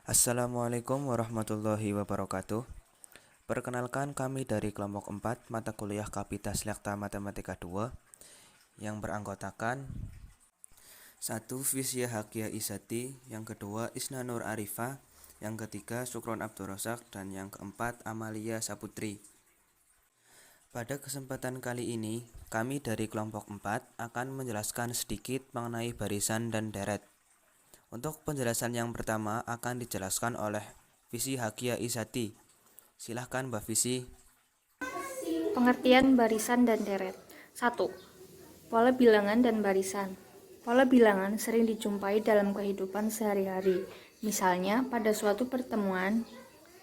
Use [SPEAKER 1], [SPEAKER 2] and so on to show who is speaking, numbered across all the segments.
[SPEAKER 1] Assalamualaikum warahmatullahi wabarakatuh. Perkenalkan, kami dari kelompok 4 mata kuliah Kapita Selekta Matematika 2 yang beranggotakan 1. Fisia Hakia Isati, yang kedua Isna Nur Arifah, yang ketiga Sukron Abdul Razak, dan yang keempat Amalia Saputri. Pada kesempatan kali ini, kami dari kelompok 4 akan menjelaskan sedikit mengenai barisan dan deret. Untuk penjelasan yang pertama akan dijelaskan oleh Visi Hakia Isati. Silahkan Mbak Visi.
[SPEAKER 2] Pengertian barisan dan deret. 1. Pola bilangan dan barisan. Pola bilangan sering dijumpai dalam kehidupan sehari-hari. Misalnya, pada suatu pertemuan,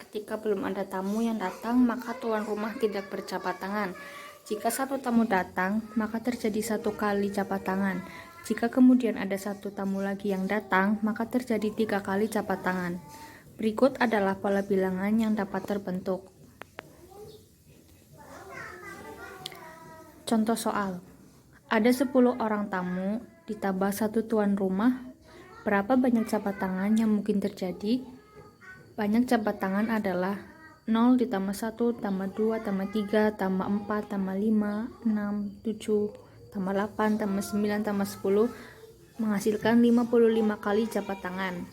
[SPEAKER 2] ketika belum ada tamu yang datang, maka tuan rumah tidak berjabat tangan. Jika satu tamu datang, maka terjadi satu kali jabat tangan. Jika kemudian ada satu tamu lagi yang datang, maka terjadi 3 kali jabat tangan. Berikut adalah pola bilangan yang dapat terbentuk. Contoh soal. Ada 10 orang tamu ditambah satu tuan rumah. Berapa banyak jabat tangan yang mungkin terjadi? Banyak jabat tangan adalah 0 ditambah 1 tambah 2 tambah 3 tambah 4 tambah 5 6 7 tambah 8 tambah 9 tambah 10 menghasilkan 55 kali jabat tangan.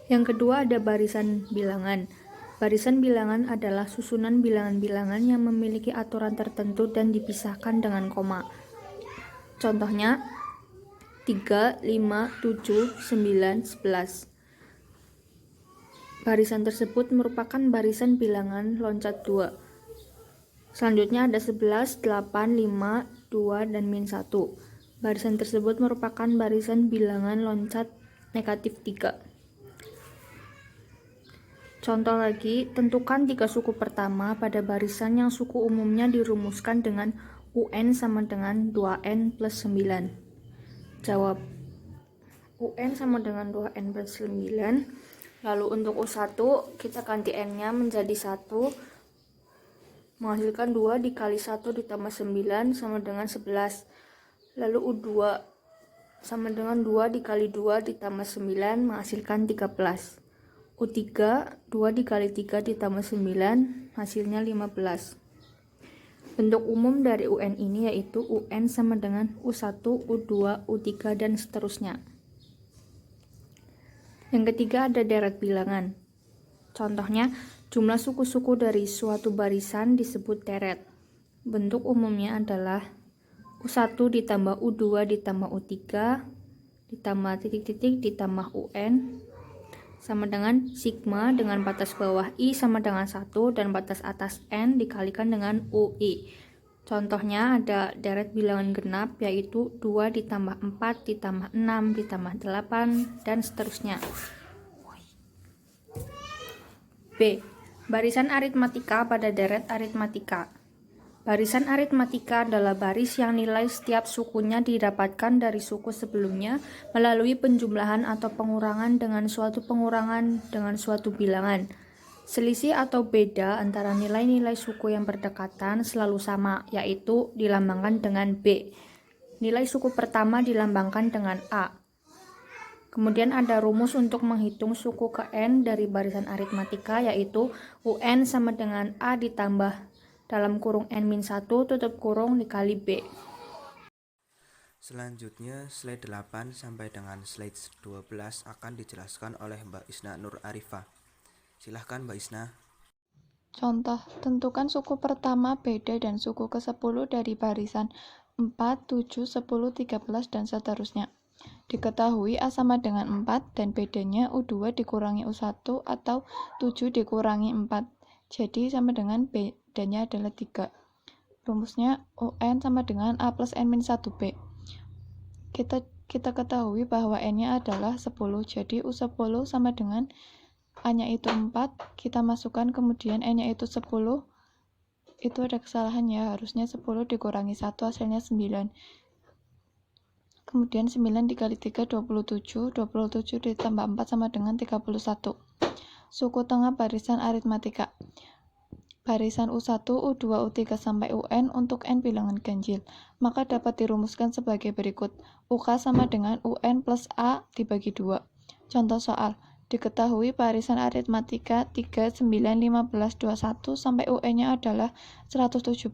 [SPEAKER 2] Yang kedua ada barisan bilangan. Barisan bilangan adalah susunan bilangan-bilangan yang memiliki aturan tertentu dan dipisahkan dengan koma. Contohnya 3, 5, 7, 9, 11. Barisan tersebut merupakan barisan bilangan loncat 2. Selanjutnya ada 11, 8, 5, 2, dan min 1. Barisan tersebut merupakan barisan bilangan loncat negatif 3. Contoh lagi, tentukan 3 suku pertama pada barisan yang suku umumnya dirumuskan dengan UN sama dengan 2N plus 9. Jawab, UN sama dengan 2N plus 9. Lalu untuk U1, kita ganti N-nya menjadi 1, menghasilkan 2 dikali 1 ditambah 9 sama dengan 11. Lalu U2 sama dengan 2 dikali 2 ditambah 9 menghasilkan 13. U3, 2 dikali 3 ditambah 9, hasilnya 15. Bentuk umum dari UN ini yaitu UN sama dengan U1, U2, U3, dan seterusnya. Yang ketiga ada deret bilangan. Contohnya, jumlah suku-suku dari suatu barisan disebut deret. Bentuk umumnya adalah U1 ditambah U2 ditambah U3 ditambah titik-titik ditambah UN sama dengan sigma dengan batas bawah I sama dengan 1 dan batas atas N dikalikan dengan UI. Contohnya ada deret bilangan genap yaitu 2 ditambah 4 ditambah 6 ditambah 8 dan seterusnya. B. Barisan aritmatika pada deret aritmatika. Barisan aritmatika adalah baris yang nilai setiap sukunya didapatkan dari suku sebelumnya melalui penjumlahan atau pengurangan dengan suatu pengurangan dengan suatu bilangan. Selisih atau beda antara nilai-nilai suku yang berdekatan selalu sama, yaitu dilambangkan dengan B. Nilai suku pertama dilambangkan dengan A. Kemudian ada rumus untuk menghitung suku ke N dari barisan aritmatika, yaitu UN sama dengan A ditambah dalam kurung N-1 tutup kurung dikali B.
[SPEAKER 1] Selanjutnya slide 8 sampai dengan slide 12 akan dijelaskan oleh Mbak Isna Nur Arifah. Silahkan Mbak Isna.
[SPEAKER 3] Contoh, tentukan suku pertama BD dan suku ke-10 dari barisan 4, 7, 10, 13, dan seterusnya. Diketahui A sama dengan 4 dan BD-nya U2 dikurangi U1 atau 7 dikurangi 4. Jadi sama dengan B-nya adalah 3. Rumusnya UN sama dengan A plus N-1B. Kita ketahui bahwa N-nya adalah 10, jadi U10 sama dengan A-nya itu 4, kita masukkan kemudian N-nya itu 10. Itu ada kesalahan ya, harusnya 10 dikurangi 1 hasilnya 9. Kemudian 9 dikali 3, 27. 27 ditambah 4 sama dengan 31. Suku tengah barisan aritmatika. Barisan U1, U2, U3 sampai UN untuk N bilangan ganjil. Maka dapat dirumuskan sebagai berikut. UK sama dengan UN plus A dibagi 2. Contoh soal. Diketahui barisan aritmatika 3, 9, 15, 21 sampai UN-nya adalah 117.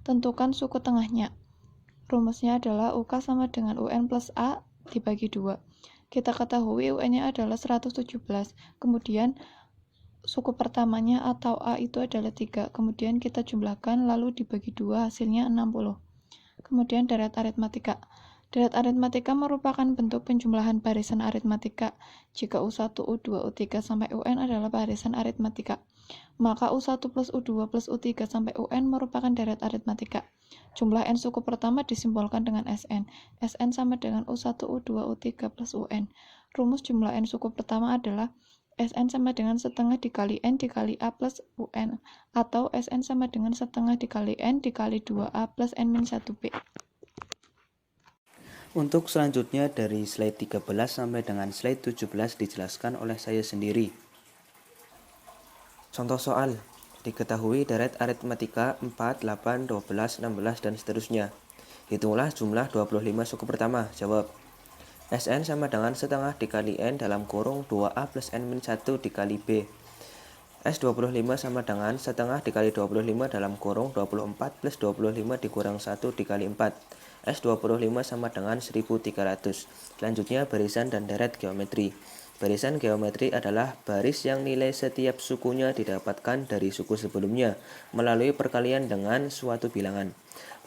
[SPEAKER 3] Tentukan suku tengahnya. Rumusnya adalah UK sama dengan UN plus A dibagi 2. Kita ketahui UN-nya adalah 117. Kemudian suku pertamanya atau A itu adalah 3. Kemudian kita jumlahkan lalu dibagi 2 hasilnya 60. Kemudian deret aritmatika. Deret aritmatika merupakan bentuk penjumlahan barisan aritmatika. Jika U1, U2, U3 sampai UN adalah barisan aritmatika, maka U1 plus U2 plus U3 sampai UN merupakan deret aritmatika. Jumlah N suku pertama disimbolkan dengan Sn. Sn sama dengan U1, U2, U3 plus UN. Rumus jumlah N suku pertama adalah Sn sama dengan setengah dikali N dikali A plus UN, atau Sn sama dengan setengah dikali N dikali 2A plus N-1B.
[SPEAKER 1] Untuk selanjutnya dari slide 13 sampai dengan slide 17 dijelaskan oleh saya sendiri. Contoh soal. Diketahui deret aritmatika 4, 8, 12, 16, dan seterusnya. Hitunglah jumlah 25 suku pertama. Jawab. Sn sama dengan setengah dikali N dalam kurung 2A plus N-1 dikali B. S25 sama dengan setengah dikali 25 dalam kurung 24 plus 25 dikurang 1 dikali 4. S25 sama dengan 1300. Selanjutnya barisan dan deret geometri. Barisan geometri adalah baris yang nilai setiap sukunya didapatkan dari suku sebelumnya melalui perkalian dengan suatu bilangan.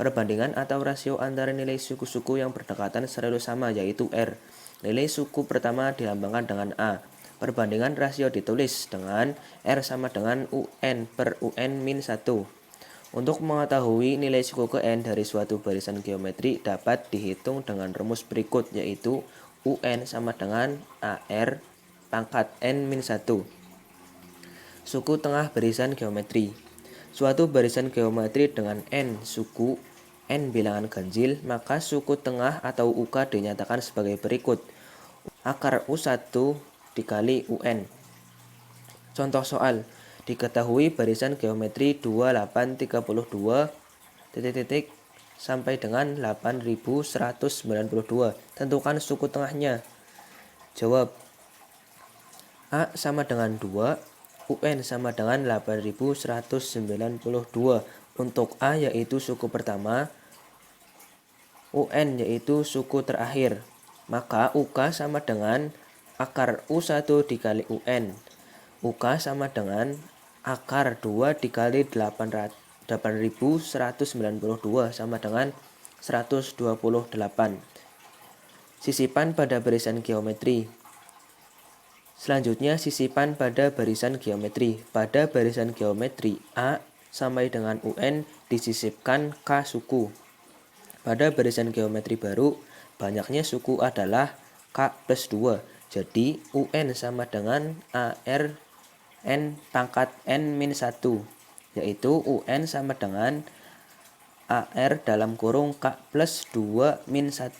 [SPEAKER 1] Perbandingan atau rasio antara nilai suku-suku yang berdekatan selalu sama, yaitu R. Nilai suku pertama dilambangkan dengan A. Perbandingan rasio ditulis dengan R sama dengan UN per UN min 1. Untuk mengetahui nilai suku ke N dari suatu barisan geometri dapat dihitung dengan rumus berikut, yaitu UN sama dengan AR pangkat N min 1. Suku tengah barisan geometri. Suatu barisan geometri dengan N suku, N bilangan ganjil, maka suku tengah atau UK dinyatakan sebagai berikut. Akar U1 dikali UN. Contoh soal. Diketahui barisan geometri 2832 titik sampai dengan 8192. Tentukan suku tengahnya. Jawab. A sama dengan 2, UN sama dengan 8192. Untuk A yaitu suku pertama, UN yaitu suku terakhir. Maka UK sama dengan akar U1 dikali UN. UK sama dengan akar 2 dikali 8192 sama dengan 128. Sisipan pada barisan geometri. Selanjutnya sisipan pada barisan geometri. Pada barisan geometri A sampai dengan UN disisipkan K suku. Pada barisan geometri baru, banyaknya suku adalah K plus 2. Jadi UN sama dengan AR N pangkat N min 1, yaitu UN sama dengan AR dalam kurung K plus 2 min 1,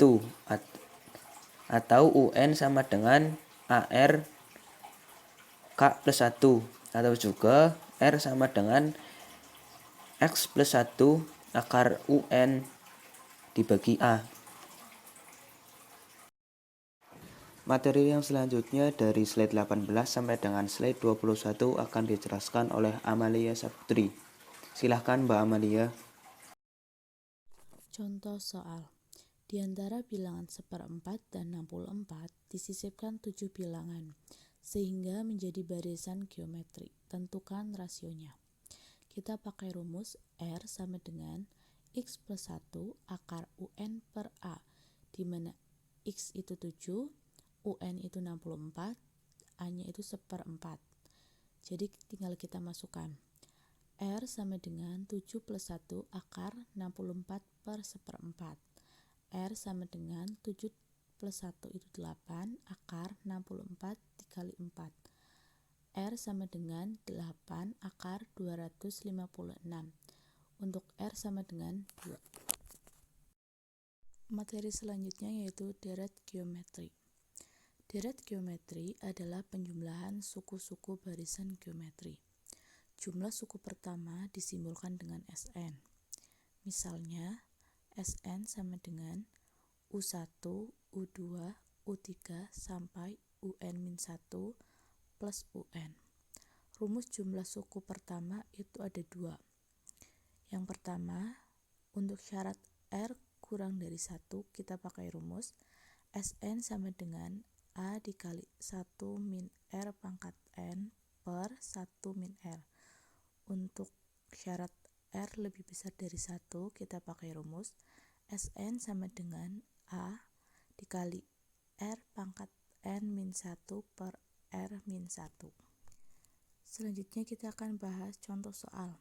[SPEAKER 1] atau UN sama dengan AR K plus 1, atau juga R sama dengan X plus 1 akar UN dibagi A. Materi yang selanjutnya dari slide 18 sampai dengan slide 21 akan dijelaskan oleh Amalia Saputri. Silahkan Mbak Amalia.
[SPEAKER 4] Contoh soal. Di antara bilangan 1/4 dan 64 disisipkan 7 bilangan, sehingga menjadi barisan geometri. Tentukan rasionya. Kita pakai rumus R sama dengan X plus 1 akar UN per A, di mana X itu 7, UN itu 64, A-nya itu 1/4. Jadi tinggal kita masukkan. R sama dengan 7 plus 1 akar 64 per 1/4. R sama dengan 7 plus 1 itu 8 akar 64 dikali 4. R sama dengan 8 akar 256. Untuk R sama dengan 2. Materi selanjutnya yaitu deret geometri. Deret geometri adalah penjumlahan suku-suku barisan geometri. Jumlah suku pertama disimbolkan dengan Sn. Misalnya, Sn sama dengan U1, U2, U3 sampai UN-1 plus UN. Rumus jumlah suku pertama itu ada dua. Yang pertama, untuk syarat R kurang dari 1, kita pakai rumus Sn sama dengan A dikali 1 min R pangkat N per 1 min R. Untuk syarat R lebih besar dari 1, kita pakai rumus Sn sama dengan A dikali R pangkat N min 1 per R min 1. Selanjutnya kita akan bahas contoh soal.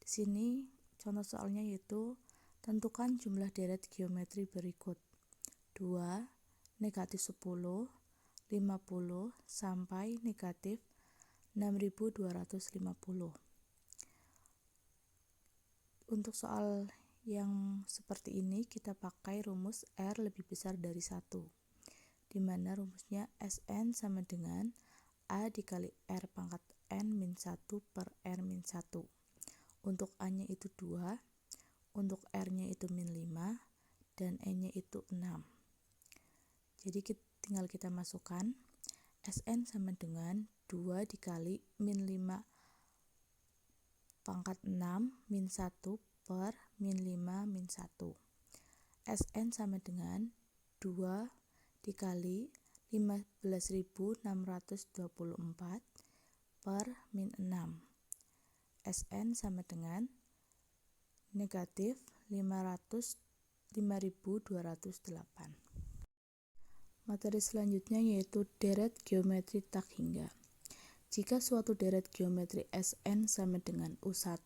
[SPEAKER 4] Di sini contoh soalnya yaitu tentukan jumlah deret geometri berikut 2, negatif 10, 50, sampai negatif 6250. Untuk soal yang seperti ini kita pakai rumus R lebih besar dari 1, di mana rumusnya Sn sama dengan A dikali R pangkat N min 1 per R min 1. Untuk A nya itu 2, untuk R nya itu min 5, dan N nya itu 6. Jadi tinggal kita masukkan Sn sama dengan 2 dikali min 5 pangkat 6 min 1 per min 5 min 1. Sn sama dengan 2 dikali 15.624 per min 6. Sn sama dengan negatif 5.208. Materi selanjutnya yaitu deret geometri tak hingga. Jika suatu deret geometri Sn sama dengan U1,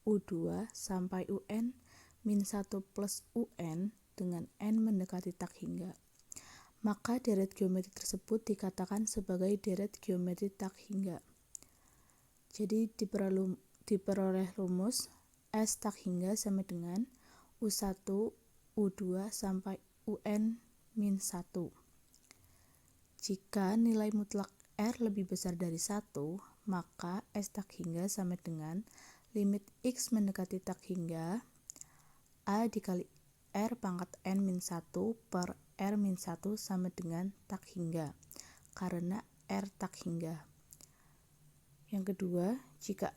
[SPEAKER 4] U2 sampai UN min 1 plus UN dengan N mendekati tak hingga, maka deret geometri tersebut dikatakan sebagai deret geometri tak hingga. Jadi diperoleh rumus S tak hingga sama dengan U1, U2 sampai UN min 1. Jika nilai mutlak R lebih besar dari 1, maka S tak hingga sama dengan limit X mendekati tak hingga A dikali R pangkat N min 1 per R min 1 sama dengan tak hingga, karena R tak hingga. Yang kedua, jika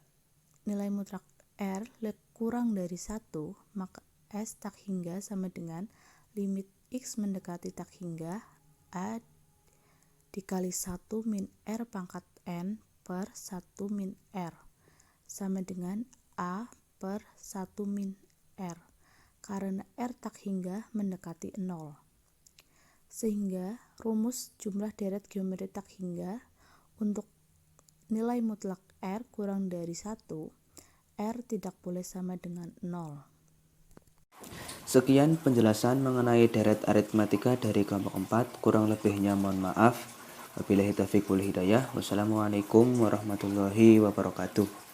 [SPEAKER 4] nilai mutlak R kurang dari 1, maka S tak hingga sama dengan limit X mendekati tak hingga A dikali 1 min R pangkat N per 1 min R sama dengan A per 1 min R, karena R tak hingga mendekati 0. Sehingga rumus jumlah deret geometri tak hingga untuk nilai mutlak R kurang dari 1, R tidak boleh sama dengan 0.
[SPEAKER 1] Sekian penjelasan mengenai deret aritmatika dari kelompok 4. Kurang lebihnya mohon maaf. Wabillahi taufiq wal hidayah. Wassalamualaikum warahmatullahi wabarakatuh.